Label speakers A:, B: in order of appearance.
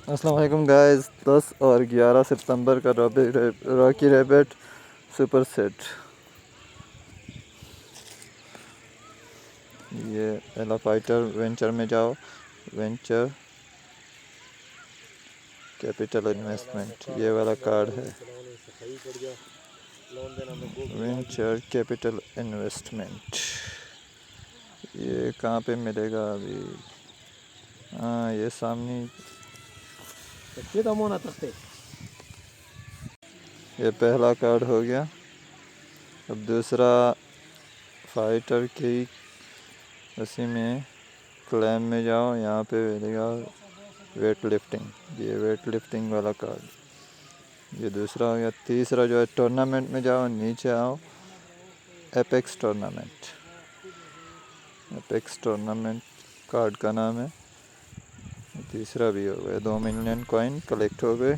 A: अस्सलाम वालेकुम गाइस। 10 और 11 सितंबर का रॉकी रैबिट सुपर सेट। ये पहला फाइटर वेंचर में जाओ। वेंचर कैपिटल इन्वेस्टमेंट ये वाला कार्ड है। वेंचर कैपिटल इन्वेस्टमेंट ये कहाँ पे मिलेगा अभी? हाँ, ये सामने। ये पहला कार्ड हो गया। अब दूसरा फाइटर की उसी में क्लेम में जाओ। यहाँ पे मिलेगा वेट लिफ्टिंग। ये वेट लिफ्टिंग वाला कार्ड ये दूसरा हो गया। तीसरा जो है टूर्नामेंट में जाओ, नीचे आओ, apex tournament. Apex tournament card का नाम है। तीसरा भी हो गया। 2 मिलियन कॉइन कलेक्ट हो गए।